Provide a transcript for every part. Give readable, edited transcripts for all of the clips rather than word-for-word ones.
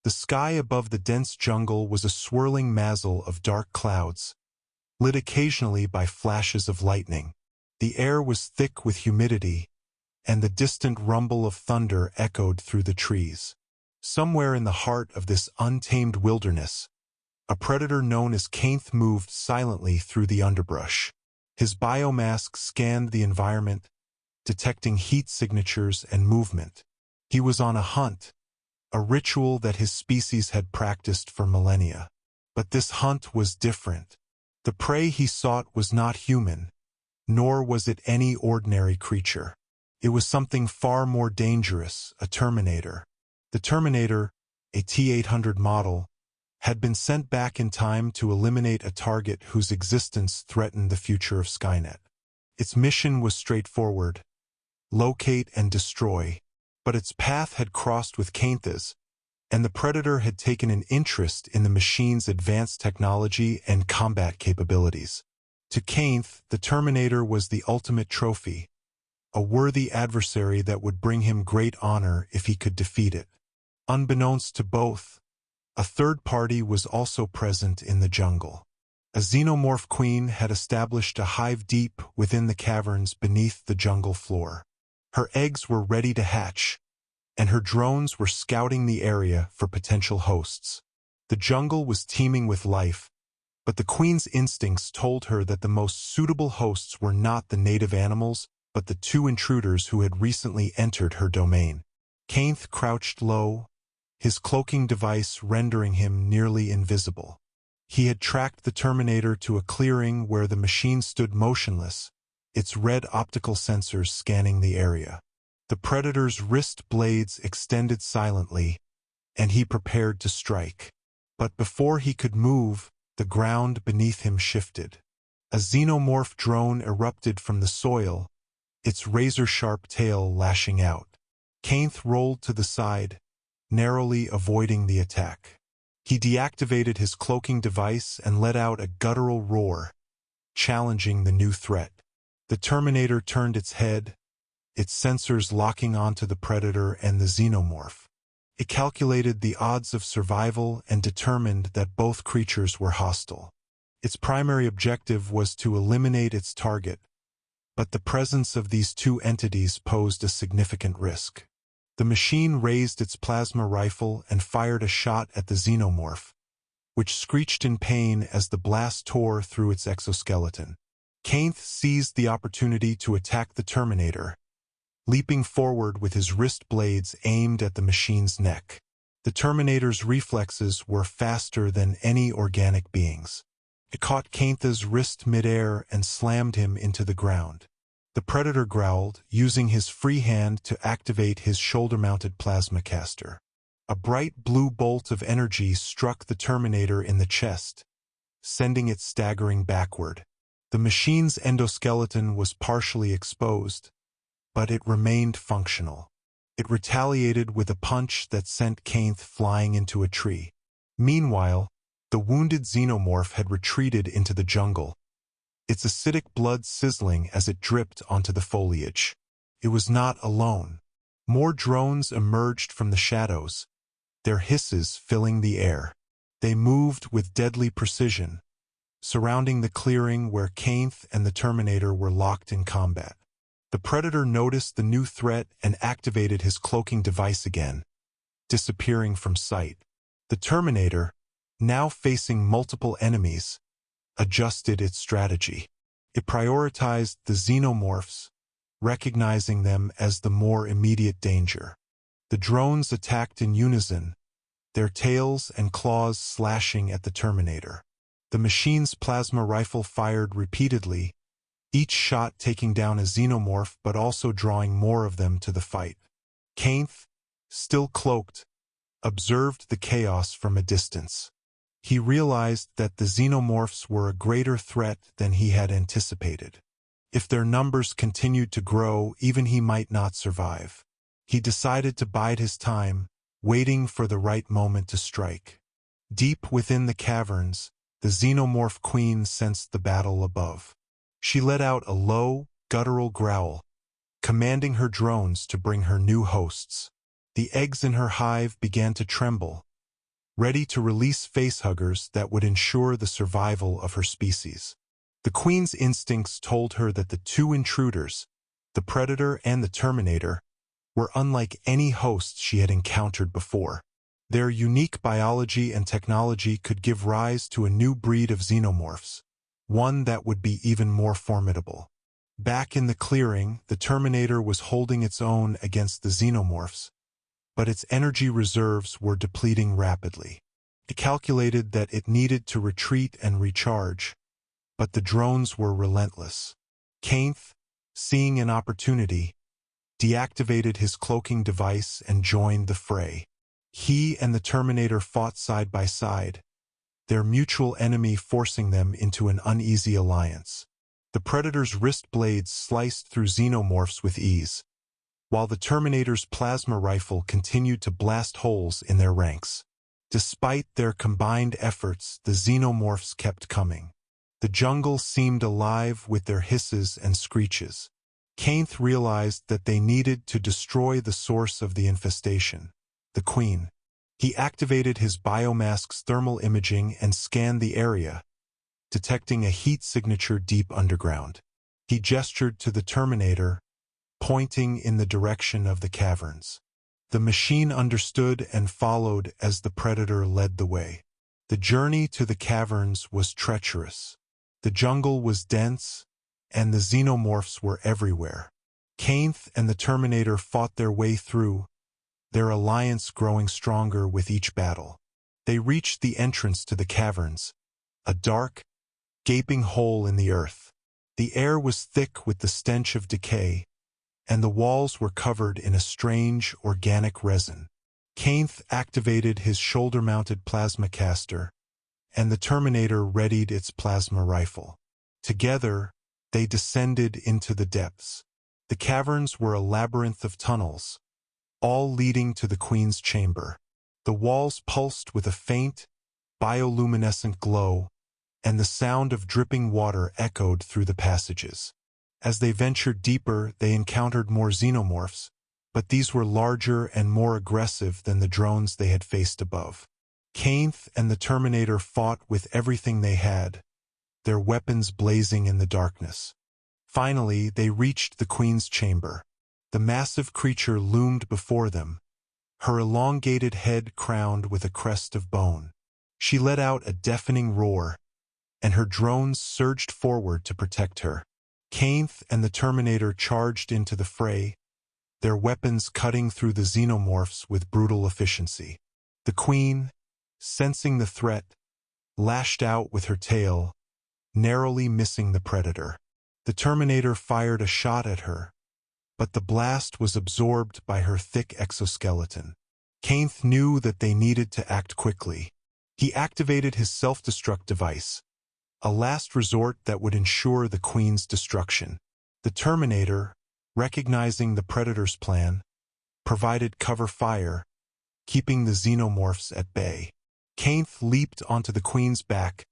The sky above the dense jungle was a swirling mazzle of dark clouds, lit occasionally by flashes of lightning. The air was thick with humidity, and the distant rumble of thunder echoed through the trees. Somewhere in the heart of this untamed wilderness, a predator known as Kainth moved silently through the underbrush. His biomask scanned the environment, detecting heat signatures and movement. He was on a hunt, a ritual that his species had practiced for millennia. But this hunt was different. The prey he sought was not human, nor was it any ordinary creature. It was something far more dangerous, a Terminator. The Terminator, a T-800 model, had been sent back in time to eliminate a target whose existence threatened the future of Skynet. Its mission was straightforward: locate and destroy. But its path had crossed with Kainth's, and the Predator had taken an interest in the machine's advanced technology and combat capabilities. To Kainth, the Terminator was the ultimate trophy, a worthy adversary that would bring him great honor if he could defeat it. Unbeknownst to both, a third party was also present in the jungle. A xenomorph queen had established a hive deep within the caverns beneath the jungle floor. Her eggs were ready to hatch, and her drones were scouting the area for potential hosts. The jungle was teeming with life, but the queen's instincts told her that the most suitable hosts were not the native animals, but the two intruders who had recently entered her domain. Kainth crouched low, his cloaking device rendering him nearly invisible. He had tracked the Terminator to a clearing where the machine stood motionless, its red optical sensors scanning the area. The Predator's wrist blades extended silently, and he prepared to strike. But before he could move, the ground beneath him shifted. A xenomorph drone erupted from the soil, its razor-sharp tail lashing out. Kainth rolled to the side, narrowly avoiding the attack. He deactivated his cloaking device and let out a guttural roar, challenging the new threat. The Terminator turned its head, its sensors locking onto the Predator and the xenomorph. It calculated the odds of survival and determined that both creatures were hostile. Its primary objective was to eliminate its target, but the presence of these two entities posed a significant risk. The machine raised its plasma rifle and fired a shot at the xenomorph, which screeched in pain as the blast tore through its exoskeleton. Kainth seized the opportunity to attack the Terminator, leaping forward with his wrist blades aimed at the machine's neck. The Terminator's reflexes were faster than any organic being's. It caught Kainth's wrist midair and slammed him into the ground. The Predator growled, using his free hand to activate his shoulder-mounted plasma caster. A bright blue bolt of energy struck the Terminator in the chest, sending it staggering backward. The machine's endoskeleton was partially exposed, but it remained functional. It retaliated with a punch that sent Kainth flying into a tree. Meanwhile, the wounded xenomorph had retreated into the jungle, its acidic blood sizzling as it dripped onto the foliage. It was not alone. More drones emerged from the shadows, their hisses filling the air. They moved with deadly precision, surrounding the clearing where Kainth and the Terminator were locked in combat. The Predator noticed the new threat and activated his cloaking device again, disappearing from sight. The Terminator, now facing multiple enemies, adjusted its strategy. It prioritized the xenomorphs, recognizing them as the more immediate danger. The drones attacked in unison, their tails and claws slashing at the Terminator. The machine's plasma rifle fired repeatedly, each shot taking down a xenomorph but also drawing more of them to the fight. Kainth, still cloaked, observed the chaos from a distance. He realized that the xenomorphs were a greater threat than he had anticipated. If their numbers continued to grow, even he might not survive. He decided to bide his time, waiting for the right moment to strike. Deep within the caverns, the xenomorph queen sensed the battle above. She let out a low, guttural growl, commanding her drones to bring her new hosts. The eggs in her hive began to tremble, ready to release facehuggers that would ensure the survival of her species. The Queen's instincts told her that the two intruders, the Predator and the Terminator, were unlike any hosts she had encountered before. Their unique biology and technology could give rise to a new breed of xenomorphs, one that would be even more formidable. Back in the clearing, the Terminator was holding its own against the xenomorphs, but its energy reserves were depleting rapidly. It calculated that it needed to retreat and recharge, but the drones were relentless. Kainth, seeing an opportunity, deactivated his cloaking device and joined the fray. He and the Terminator fought side by side, their mutual enemy forcing them into an uneasy alliance. The Predator's wrist blades sliced through xenomorphs with ease, while the Terminator's plasma rifle continued to blast holes in their ranks. Despite their combined efforts, the xenomorphs kept coming. The jungle seemed alive with their hisses and screeches. Kainth realized that they needed to destroy the source of the infestation, the Queen. He activated his biomask's thermal imaging and scanned the area, detecting a heat signature deep underground. He gestured to the Terminator, pointing in the direction of the caverns. The machine understood and followed as the Predator led the way. The journey to the caverns was treacherous. The jungle was dense, and the xenomorphs were everywhere. Kainth and the Terminator fought their way through, their alliance growing stronger with each battle. They reached the entrance to the caverns, a dark, gaping hole in the earth. The air was thick with the stench of decay, and the walls were covered in a strange, organic resin. Kainth activated his shoulder-mounted plasma caster, and the Terminator readied its plasma rifle. Together, they descended into the depths. The caverns were a labyrinth of tunnels, all leading to the Queen's chamber. The walls pulsed with a faint, bioluminescent glow, and the sound of dripping water echoed through the passages. As they ventured deeper, they encountered more xenomorphs, but these were larger and more aggressive than the drones they had faced above. Kainth and the Terminator fought with everything they had, their weapons blazing in the darkness. Finally, they reached the Queen's chamber. The massive creature loomed before them, her elongated head crowned with a crest of bone. She let out a deafening roar, and her drones surged forward to protect her. Kainth and the Terminator charged into the fray, their weapons cutting through the xenomorphs with brutal efficiency. The Queen, sensing the threat, lashed out with her tail, narrowly missing the Predator. The Terminator fired a shot at her, but the blast was absorbed by her thick exoskeleton. Kainth knew that they needed to act quickly. He activated his self-destruct device, a last resort that would ensure the Queen's destruction. The Terminator, recognizing the Predator's plan, provided cover fire, keeping the xenomorphs at bay. Kainth leaped onto the Queen's back,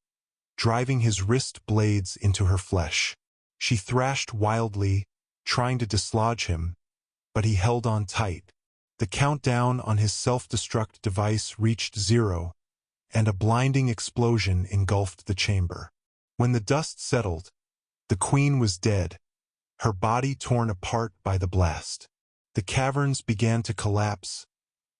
driving his wrist blades into her flesh. She thrashed wildly, trying to dislodge him, but he held on tight. The countdown on his self-destruct device reached 0, and a blinding explosion engulfed the chamber. When the dust settled, the Queen was dead, her body torn apart by the blast. The caverns began to collapse,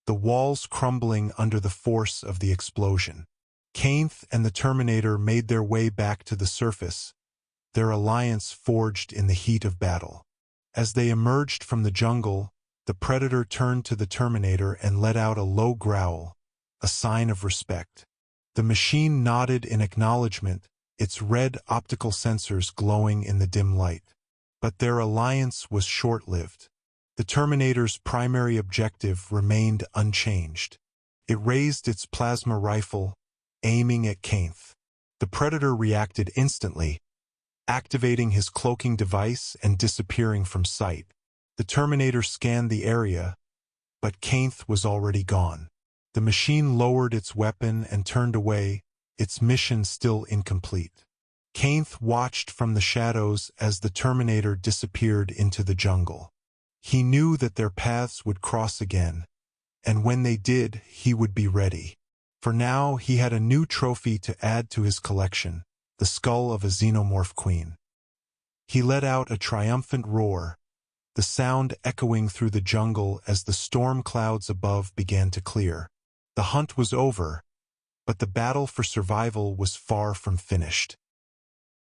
the walls crumbling under the force of the explosion. Kainth and the Terminator made their way back to the surface, their alliance forged in the heat of battle. As they emerged from the jungle, the Predator turned to the Terminator and let out a low growl, a sign of respect. The machine nodded in acknowledgement, its red optical sensors glowing in the dim light. But their alliance was short-lived. The Terminator's primary objective remained unchanged. It raised its plasma rifle, aiming at Kainth. The Predator reacted instantly, activating his cloaking device and disappearing from sight. The Terminator scanned the area, but Kainth was already gone. The machine lowered its weapon and turned away, its mission still incomplete. Kainth watched from the shadows as the Terminator disappeared into the jungle. He knew that their paths would cross again, and when they did, he would be ready. For now, he had a new trophy to add to his collection, the skull of a xenomorph queen. He let out a triumphant roar, the sound echoing through the jungle as the storm clouds above began to clear. The hunt was over, but the battle for survival was far from finished.